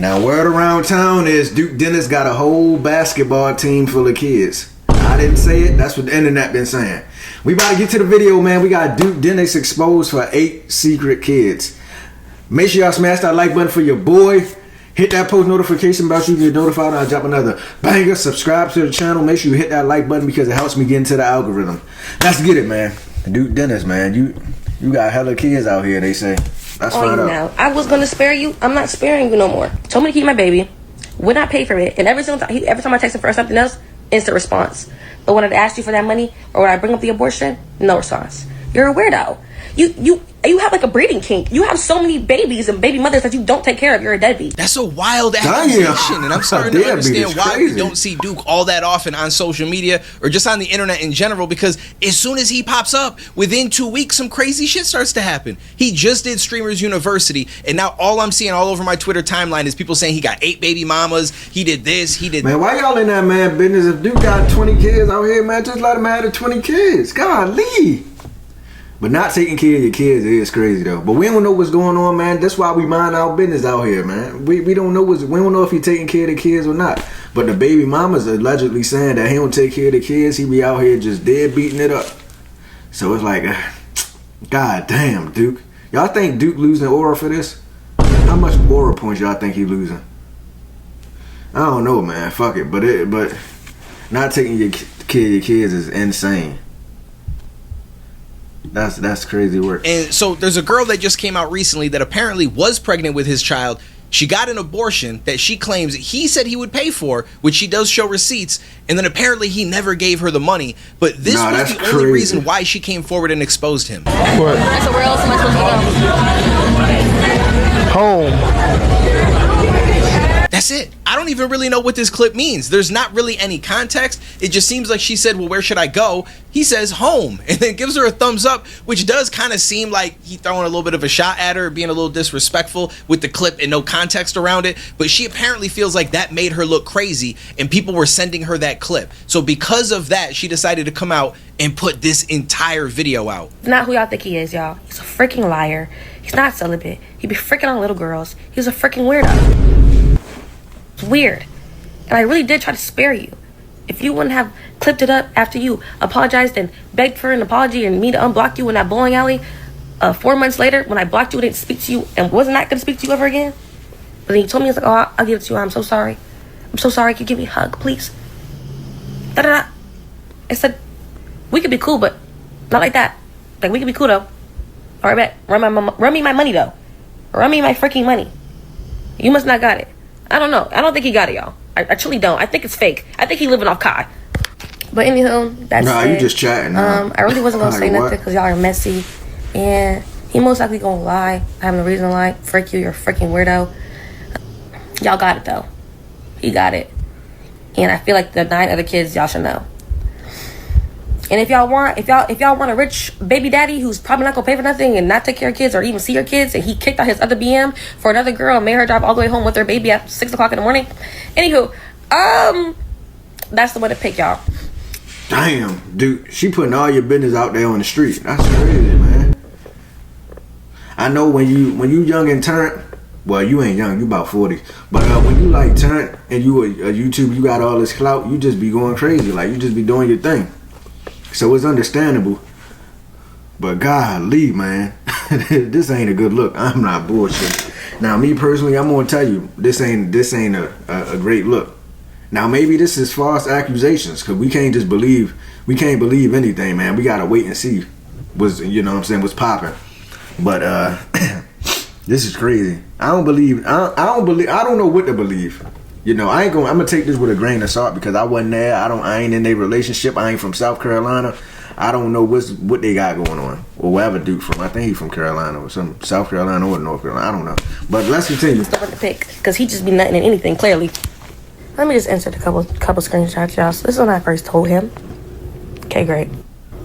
Now, word around town is Duke Dennis got a whole basketball team full of kids. I didn't say it. That's what the internet been saying. We about to get to the video, man. We got Duke Dennis exposed for 8 secret kids. Make sure y'all smash that like button for your boy. Hit that post notification bell so you can get notified when I drop another banger. Subscribe to the channel. Make sure you hit that like button because it helps me get into the algorithm. Let's get it, man. Duke Dennis, man. You got hella kids out here, they say. That's fine. Now, I was going to spare you. I'm not sparing you no more. Told me to keep my baby. Would not pay for it. And every time I text him for something else, instant response. But when I asked you for that money or when I bring up the abortion, no response. You're a weirdo. You have like a breeding kink. You have so many babies and baby mothers that you don't take care of. You're a deadbeat. That's a wild accusation, and I'm starting to understand why we don't see Duke all that often on social media or just on the internet in general, because as soon as he pops up, within 2 weeks, some crazy shit starts to happen. He just did Streamers University, and now all I'm seeing all over my Twitter timeline is people saying he got 8 baby mamas, he did this, he did... Man, why y'all in that man business? If Duke got 20 kids out here, man, just let him have the 20 kids. Golly. But not taking care of your kids is crazy though. But we don't know what's going on, man. That's why we mind our business out here, man. We don't know we don't know if he taking care of the kids or not. But the baby mama's allegedly saying that he don't take care of the kids. He be out here just dead beating it up. So it's like, God damn, Duke. Y'all think Duke losing aura for this? How much aura points y'all think he losing? I don't know, man. Fuck it. But not taking care of your kids is insane. That's crazy work. And so there's a girl that just came out recently that apparently was pregnant with his child. She got an abortion that she claims he said he would pay for, which she does show receipts, and then apparently he never gave her the money. But this was the only reason why she came forward and exposed him. What? So where else am I supposed to go? Home. That's it. I don't even really know what this clip means. There's not really any context. It just seems like she said, well, where should I go? He says home, and then gives her a thumbs up, which does kind of seem like he throwing a little bit of a shot at her, being a little disrespectful with the clip and no context around it. But she apparently feels like that made her look crazy, and people were sending her that clip. So because of that, she decided to come out and put this entire video out. Not who y'all think he is, y'all. He's a freaking liar. He's not celibate. He be freaking on little girls. He's a freaking weirdo. It's weird. And I really did try to spare you. If you wouldn't have clipped it up after you apologized and begged for an apology and me to unblock you in that bowling alley, 4 months later, when I blocked you and didn't speak to you and was not going to speak to you ever again, but then you told me, it's like, oh, I'll give it to you. I'm so sorry. I'm so sorry. Can you give me a hug, please? Da-da-da. I said, we could be cool, but not like that. Like, we could be cool, though. All right, bet. Run me my money, though. Run me my freaking money. You must not got it. I don't know. I don't think he got it, y'all. I truly don't. I think it's fake. I think he living off Kai. But anywho, that's it. You just chatting. I really wasn't going to say nothing because y'all are messy. And he most likely going to lie. I have no reason to lie. Frick you. You're a freaking weirdo. Y'all got it, though. He got it. And I feel like the 9 other kids, y'all should know. And if y'all want a rich baby daddy who's probably not gonna pay for nothing and not take care of kids or even see your kids, and he kicked out his other BM for another girl and made her drive all the way home with her baby at 6 o'clock in the morning. Anywho, that's the one to pick, y'all. Damn, dude, she putting all your business out there on the street. That's crazy, man. I know when you young and turn. Well, you ain't young, you about 40. But when you like turn and you a YouTube, you got all this clout, you just be going crazy. Like, you just be doing your thing. So it's understandable. But golly, man, this ain't a good look. I'm not bullshit. Now, me personally, I'm gonna tell you, this ain't a great look. Now, maybe this is false accusations, because we can't believe anything, man. We gotta wait and see what's popping. But this is crazy. I don't know what to believe. You know, I'm gonna take this with a grain of salt because I wasn't there. I ain't in their relationship. I ain't from South Carolina. I don't know what they got going on or wherever Duke from. I think he's from Carolina or some South Carolina or North Carolina. I don't know. But let's continue. Still want to pick because he just be nutting in anything. Clearly, let me just insert a couple screenshots, y'all. So this is when I first told him. Okay, great.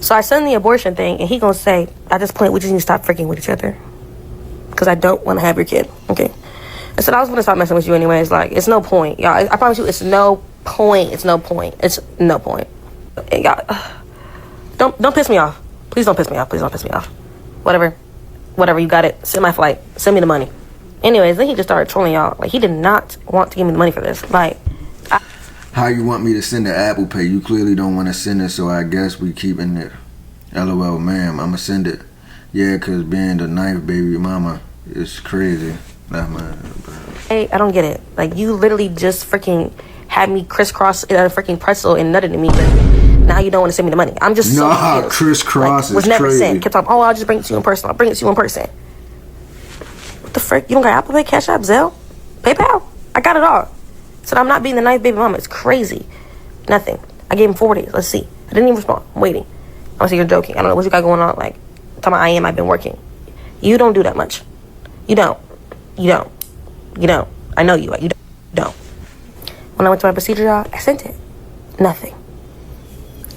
So I send the abortion thing, and he gonna say, at this point, we just need to stop freaking with each other because I don't want to have your kid. Okay. I said I was gonna stop messing with you anyways. Like, it's no point, y'all. I promise you, it's no point. It's no point. It's no point. And y'all, don't piss me off. Please don't piss me off. Please don't piss me off. Whatever, you got it. Send my flight. Send me the money. Anyways, then he just started trolling y'all. Like, he did not want to give me the money for this. Like, How you want me to send the Apple Pay? You clearly don't want to send it, so I guess we keeping it. LOL, ma'am. I'ma send it. Yeah, cause being the ninth baby mama is crazy. That's my. hey, I don't get it. Like, you literally just freaking had me crisscross a freaking pretzel and nutted to me, but now you don't want to send me the money. I'm just so confused. Crisscross like, was is never crazy. sent. Kept on, oh, I'll just bring it to you in person. I'll bring it to you in person. What the frick? You don't got Apple Pay, Cash App, Zelle, PayPal? I got it all. Said I'm not being the ninth baby mama. It's crazy. Nothing. I gave him 4 days. Let's see. I didn't even respond. I'm waiting. Honestly, you're joking. I don't know what you got going on. Like, talking about I've been working. You don't do that much. You don't. You don't. You don't. I know you. You don't. When I went to my procedure, y'all, I sent it. Nothing.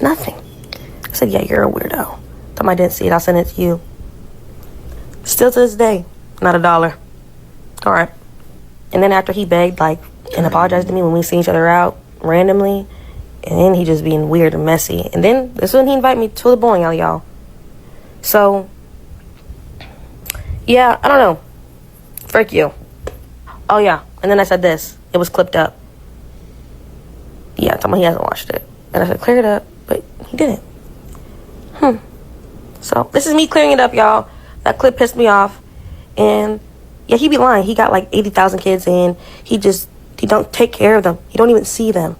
Nothing. I said, yeah, you're a weirdo. Time I didn't see it, I'll send it to you. Still to this day, not $1. All right. And then after he begged, like, and apologized to me when we see each other out randomly, and then he just being weird and messy. And then this is when he invited me to the bowling alley, y'all. So, yeah, I don't know. Frick you. Oh, yeah. And then I said this. It was clipped up. Yeah, I'm talking about he hasn't watched it. And I said, clear it up. But he didn't. So, this is me clearing it up, y'all. That clip pissed me off. And, yeah, he be lying. He got like 80,000 kids and he don't take care of them. He don't even see them.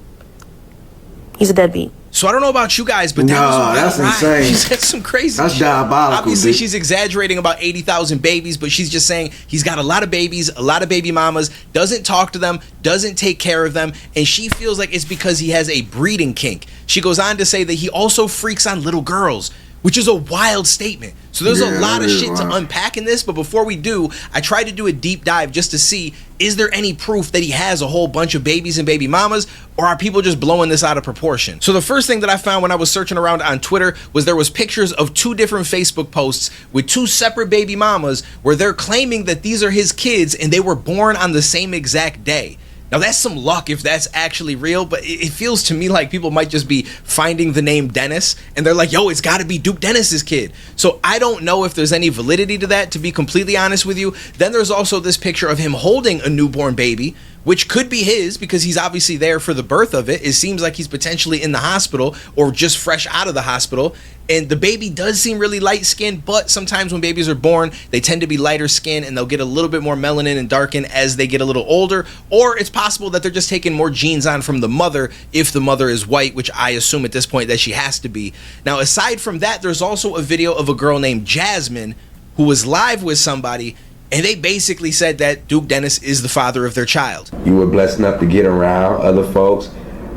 He's a deadbeat. So I don't know about you guys, but that's insane. She said some crazy That's shit. diabolical. Obviously, dude. she's exaggerating about 80,000 babies, but she's just saying he's got a lot of babies, a lot of baby mamas, doesn't talk to them, doesn't take care of them, and she feels like it's because he has a breeding kink. She goes on to say that he also freaks on little girls, which is a wild statement. So there's a lot of shit to unpack in this, but before we do, I tried to do a deep dive just to see, is there any proof that he has a whole bunch of babies and baby mamas, or are people just blowing this out of proportion? So the first thing that I found when I was searching around on Twitter was there was pictures of 2 different Facebook posts with 2 separate baby mamas where they're claiming that these are his kids and they were born on the same exact day. Now that's some luck if that's actually real, but it feels to me like people might just be finding the name Dennis and they're like, yo, it's gotta be Duke Dennis's kid. So I don't know if there's any validity to that, to be completely honest with you. Then there's also this picture of him holding a newborn baby, which could be his because he's obviously there for the birth of it. It seems like he's potentially in the hospital or just fresh out of the hospital. And the baby does seem really light skinned, but sometimes when babies are born, they tend to be lighter skinned and they'll get a little bit more melanin and darken as they get a little older. Or it's possible that they're just taking more genes on from the mother if the mother is white, which I assume at this point that she has to be. Now, aside from that, there's also a video of a girl named Jasmine who was live with somebody, and they basically said that Duke Dennis is the father of their child. You were blessed enough to get around other folks,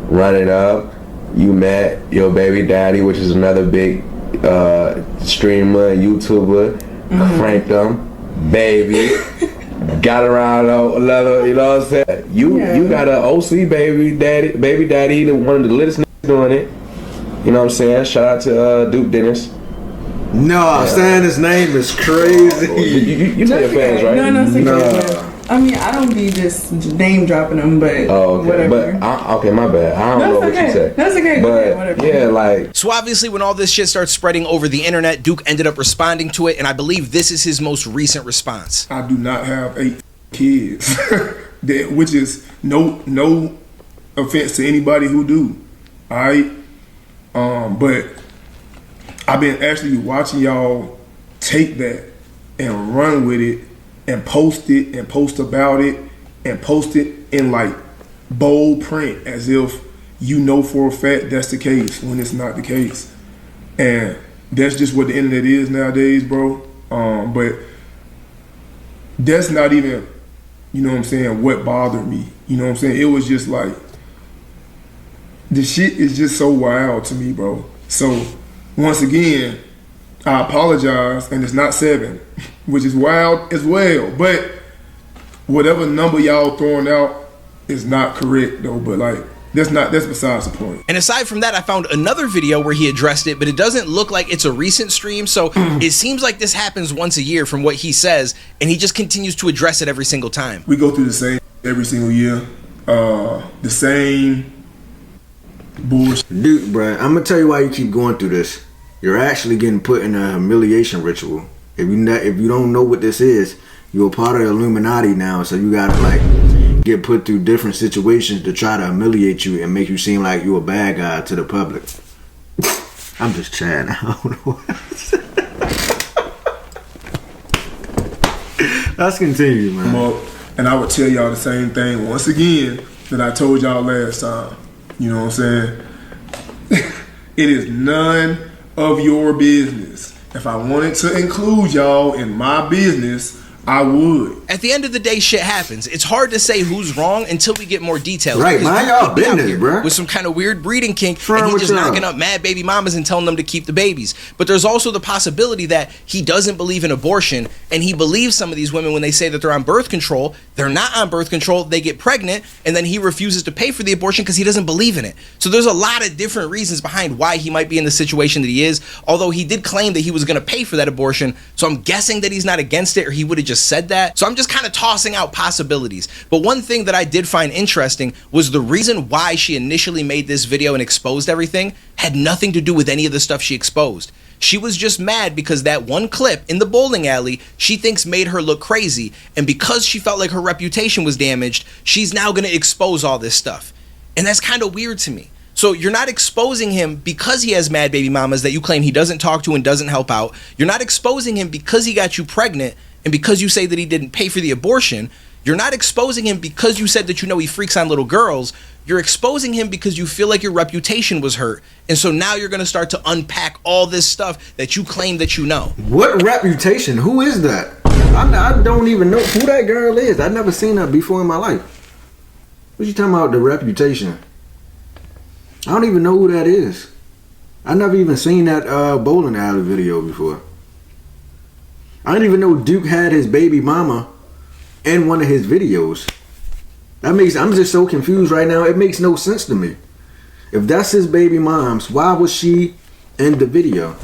run it up. You met your baby daddy, which is another big streamer, YouTuber, cranked them, baby. Got around another, you know what I'm saying? You got an OC baby daddy, one of the littest niggas doing it. You know what I'm saying? Shout out to Duke Dennis. No, saying his name is crazy. You tell your fans, right? No. I mean, I don't be just name dropping them, but whatever. But okay, my bad. I don't know what you said. That's okay. But whatever. yeah, like. So obviously when all this shit starts spreading over the internet, Duke ended up responding to it, and I believe this is his most recent response. I do not have 8 kids, which is no offense to anybody who do. All right, but I've been actually watching y'all take that and run with it and post it and post about it and post it in like bold print as if you know for a fact that's the case when it's not the case. And that's just what the internet is nowadays, bro. But that's not even, you know what I'm saying, what bothered me. You know what I'm saying? It was just like, the shit is just so wild to me, bro. So once again, I apologize, and it's not 7, which is wild as well. But whatever number y'all throwing out is not correct, though. But like, that's besides the point. And aside from that, I found another video where he addressed it, but it doesn't look like it's a recent stream. So it seems like this happens once a year from what he says, and he just continues to address it every single time. We go through the same every single year, the same bullshit. Dude, bro, I'm gonna tell you why you keep going through this. You're actually getting put in a humiliation ritual. If you don't know what this is, You're a part of the Illuminati now, so you gotta like get put through different situations to try to humiliate you and make you seem like you're a bad guy to the public. I'm just chatting. I don't know what I said. Let's continue, man. And I would tell y'all the same thing once again that I told y'all last time. You know what I'm saying? It is none of your business. If I wanted to include y'all in my business, I would. At the end of the day, shit happens. It's hard to say who's wrong until we get more details. Right, mind y'all business, bro. With some kind of weird breeding kink, and he with just y'all? knocking up mad baby mamas and telling them to keep the babies. But there's also the possibility that he doesn't believe in abortion, and he believes some of these women when they say that they're on birth control. They're not on birth control. They get pregnant, and then he refuses to pay for the abortion because he doesn't believe in it. So there's a lot of different reasons behind why he might be in the situation that he is, although he did claim that he was going to pay for that abortion. So I'm guessing that he's not against it, or he would have just said that. So I'm just kind of tossing out possibilities. But one thing that I did find interesting was the reason why she initially made this video and exposed everything had nothing to do with any of the stuff she exposed. She was just mad because that one clip in the bowling alley she thinks made her look crazy, and because she felt like her reputation was damaged, she's now going to expose all this stuff. And that's kind of weird to me. So you're not exposing him because he has mad baby mamas that you claim he doesn't talk to and doesn't help out. You're not exposing him because he got you pregnant and because you say that he didn't pay for the abortion. You're not exposing him because you said that you know he freaks on little girls. You're exposing him because you feel like your reputation was hurt. And so now you're going to start to unpack all this stuff that you claim that you know. What reputation? Who is that? I don't even know who that girl is. I've never seen her before in my life. What you talking about, the reputation? I don't even know who that is. I never even seen that bowling alley video before. I didn't even know Duke had his baby mama in one of his videos. I'm just so confused right now. It makes no sense to me. If that's his baby mom's, why was she in the video?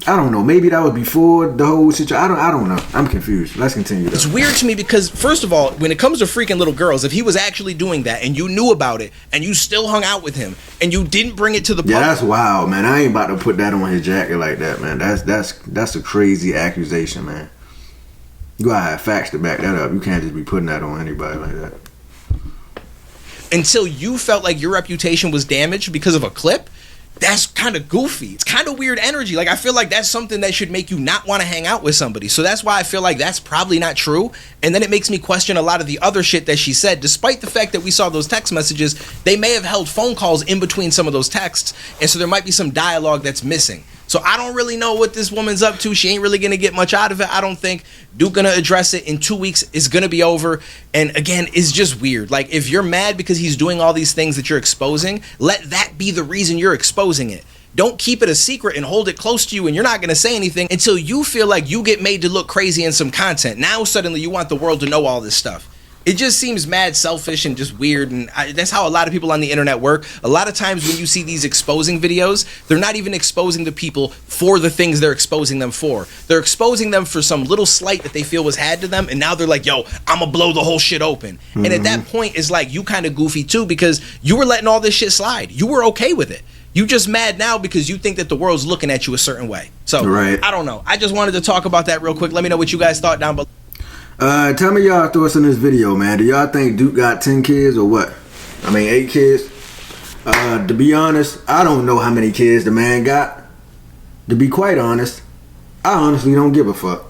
I don't know. Maybe that was before the whole situation. I don't know. I'm confused. Let's continue though. It's weird to me because, first of all, when it comes to freaking little girls, if he was actually doing that and you knew about it and you still hung out with him and you didn't bring it to the public. Yeah, that's wild, man. I ain't about to put that on his jacket like that, man. That's a crazy accusation, man. You gotta have facts to back that up. You can't just be putting that on anybody like that. Until you felt like your reputation was damaged because of a clip, that's kind of goofy. It's kind of weird energy. Like, I feel like that's something that should make you not want to hang out with somebody. So that's why I feel like that's probably not true. And then it makes me question a lot of the other shit that she said. Despite the fact that we saw those text messages, they may have held phone calls in between some of those texts. And so there might be some dialogue that's missing. So I don't really know what this woman's up to. She ain't really going to get much out of it, I don't think. Duke going to address it in 2 weeks. It's going to be over. And again, it's just weird. Like, if you're mad because he's doing all these things that you're exposing, let that be the reason you're exposing it. Don't keep it a secret and hold it close to you, and you're not going to say anything until you feel like you get made to look crazy in some content. Now suddenly you want the world to know all this stuff. It just seems mad selfish and just weird, and that's how a lot of people on the internet work. A lot of times when you see these exposing videos, they're not even exposing the people for the things they're exposing them for. They're exposing them for some little slight that they feel was had to them, and now they're like, yo, I'm gonna blow the whole shit open. And at that point, it's like, you kind of goofy too, because you were letting all this shit slide. You were okay with it. You just mad now because you think that the world's looking at you a certain way. So, right. I don't know. I just wanted to talk about that real quick. Let me know what you guys thought down below. Tell me y'all thoughts on this video, man. Do y'all think Duke got 10 kids or what? I mean, 8 kids. To be honest, I don't know how many kids the man got. To be quite honest, I honestly don't give a fuck.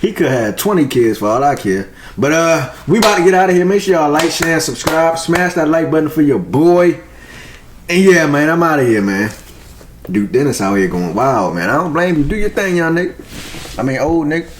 He could have 20 kids for all I care. But we about to get out of here. Make sure y'all like, share, and subscribe. Smash that like button for your boy. And yeah, man, I'm out of here, man. Duke Dennis out here going wild, man. I don't blame you. Do your thing, young nigga. I mean, old nigga.